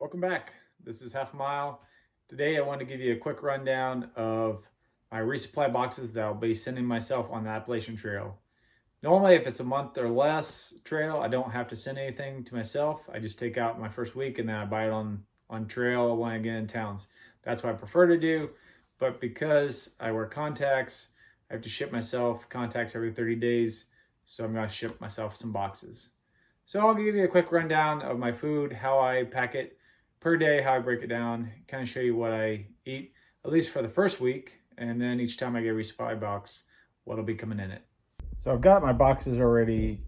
Welcome back. This is Half a Mile. Today I want to give you a quick rundown of my resupply boxes that I'll be sending myself on the Appalachian Trail. Normally, if it's a month or less trail, I don't have to send anything to myself. I just take out my first week and then I buy it on trail when I get in towns. That's what I prefer to do. But because I wear contacts, I have to ship myself contacts every 30 days. So I'm going to ship myself some boxes. So I'll give you a quick rundown of my food, how I pack it per day, how I break it down, kind of show you what I eat, at least for the first week, and then each time I get a resupply box, what'll be coming in it. So I've got my boxes already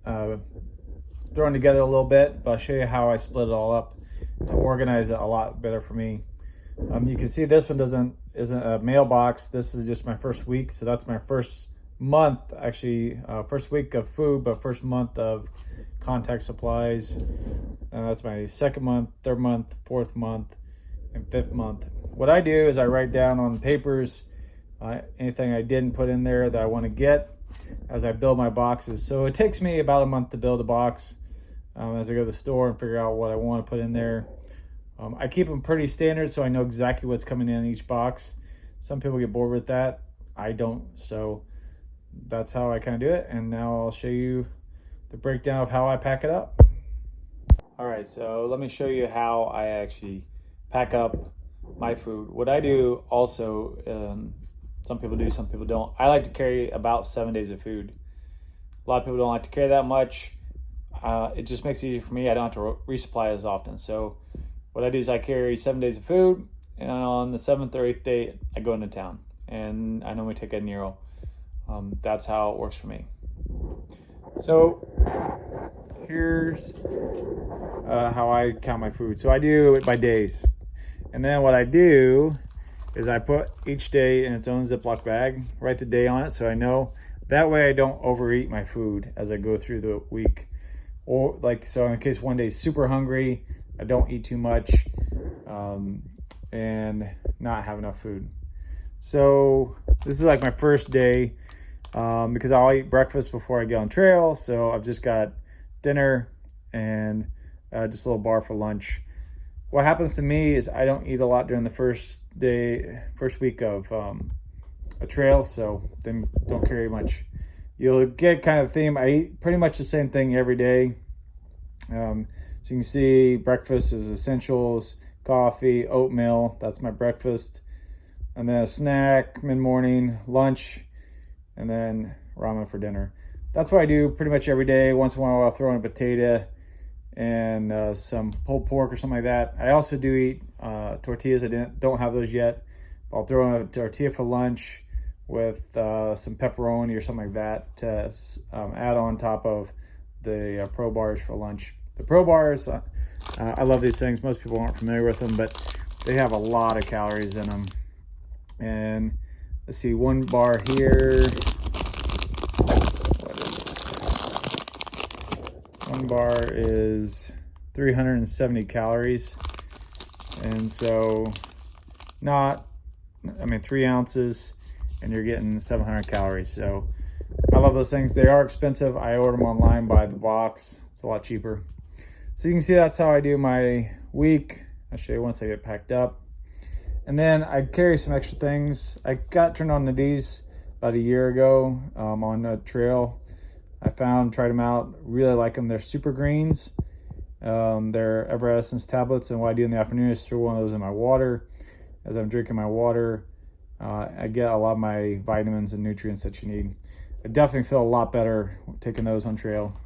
thrown together a little bit, but I'll show you how I split it all up to organize it a lot better for me. You can see this one isn't a mailbox. This is just my first week, so that's my first month, actually first week of food, but first month of contact supplies. That's my second month, third month, fourth month, and fifth month. What I do is I write down on papers anything I didn't put in there that I want to get as I build my boxes. So it takes me about a month to build a box as I go to the store and figure out what I want to put in there. I keep them pretty standard so I know exactly what's coming in each box. Some people get bored with that. I don't. So that's how I kind of do it. And now I'll show you the breakdown of how I pack it up. All right, so let me show you how I actually pack up my food. What I do also, some people do, some people don't. I like to carry about 7 days of food. A lot of people don't like to carry that much. It just makes it easier for me. I don't have to resupply as often. So what I do is I carry 7 days of food, and on the 7th or 8th day, I go into town. And I normally take a Nero. That's how it works for me. So here's how I count my food. So I do it by days. And then what I do is I put each day in its own Ziploc bag, write the day on it so I know. That way I don't overeat my food as I go through the week. Or so in case one day is super hungry, I don't eat too much and not have enough food. So this is like my first day because I'll eat breakfast before I get on trail. So I've just got dinner and just a little bar for lunch. What happens to me is I don't eat a lot during the first week of a trail, so then don't carry much. You'll get kind of the theme. I eat pretty much the same thing every day. So you can see breakfast is essentials, coffee, oatmeal, that's my breakfast. And then a snack, mid-morning, lunch, and then ramen for dinner. That's what I do pretty much every day. Once in a while I'll throw in a potato and some pulled pork or something like that. I also do eat tortillas. I don't have those yet. I'll throw in a tortilla for lunch with some pepperoni or something like that to add on top of the Pro Bars for lunch. The Pro Bars, I love these things. Most people aren't familiar with them, but they have a lot of calories in them. And let's see, one bar here. One bar is 370 calories. And so 3 ounces, and you're getting 700 calories. So I love those things. They are expensive. I order them online by the box. It's a lot cheaper. So you can see that's how I do my week. I'll show you once I get packed up. And then I carry some extra things. I got turned on to these about a year ago on a trail. I tried them out, really like them. They're super greens. They're Everessence tablets, and what I do in the afternoon is throw one of those in my water. As I'm drinking my water, I get a lot of my vitamins and nutrients that you need. I definitely feel a lot better taking those on trail.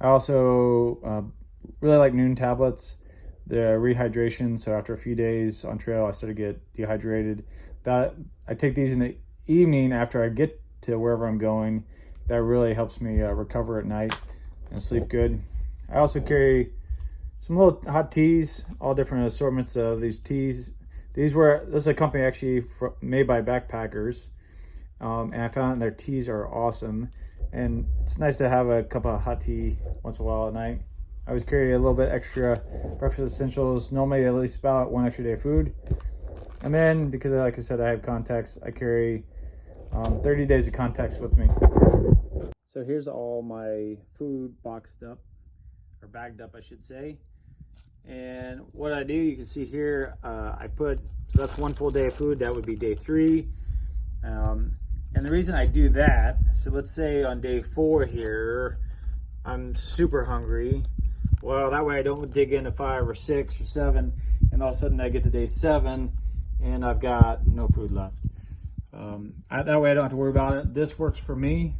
I also really like Noon tablets. They're rehydration, so after a few days on trail, I start to get dehydrated. I take these in the evening after I get to wherever I'm going. That really helps me recover at night and sleep good. I also carry some little hot teas, all different assortments of these teas. This is a company actually made by backpackers, and I found their teas are awesome. And it's nice to have a cup of hot tea once in a while at night. I always carry a little bit extra breakfast essentials, normally at least about 1 extra day of food. And then, because like I said, I have contacts, I carry 30 days of contacts with me. So here's all my food boxed up, or bagged up I should say. And what I do, you can see here, I put, so that's 1 full day of food. That would be day 3. And the reason I do that, so let's say on day 4 here, I'm super hungry. Well, that way I don't dig into 5 or 6 or 7, and all of a sudden I get to day 7 and I've got no food left. That way I don't have to worry about it. This works for me.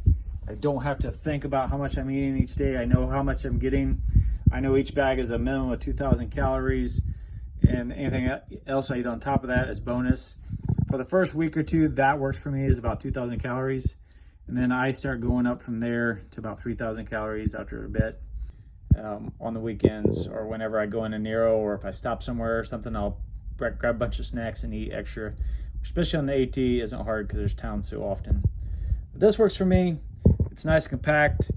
I don't have to think about how much I'm eating each day. I know how much I'm getting. I know each bag is a minimum of 2,000 calories, and anything else I eat on top of that is bonus. For the first week or 2, that works for me, is about 2,000 calories. And then I start going up from there to about 3,000 calories after a bit. On the weekends or whenever I go in a Nero, or if I stop somewhere or something, I'll grab a bunch of snacks and eat extra. Especially on the AT, isn't hard because there's towns so often. But this works for me. It's nice and compact.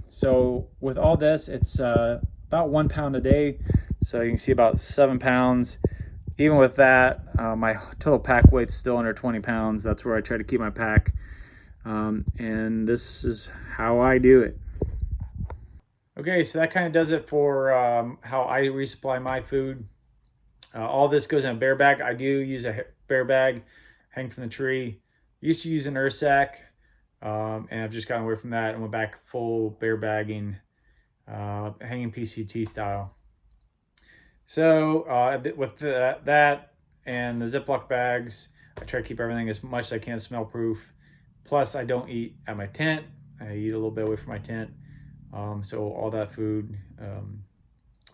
So with all this, it's about 1 pound a day. So you can see about 7 pounds. Even with that, my total pack weight's still under 20 pounds. That's where I try to keep my pack. And this is how I do it. Okay, so that kind of does it for how I resupply my food. All this goes in a bear bag. I do use a bear bag, hang from the tree. Used to use an earth sack, and I've just gotten away from that and went back full bear bagging, hanging PCT style. So with that and the Ziploc bags, I try to keep everything as much as I can smell proof. Plus, I don't eat at my tent. I eat a little bit away from my tent. So all that food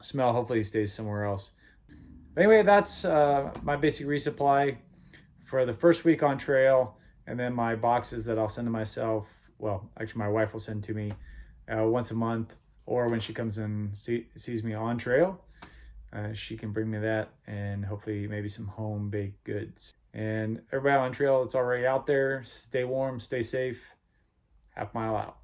smell hopefully stays somewhere else. But anyway, that's my basic resupply for the first week on trail, and then my boxes that I'll send to myself. Well, actually, my wife will send to me once a month, or when she comes and sees me on trail, she can bring me that, and hopefully maybe some home baked goods. And everybody on trail that's already out there, stay warm, stay safe. Half mile out.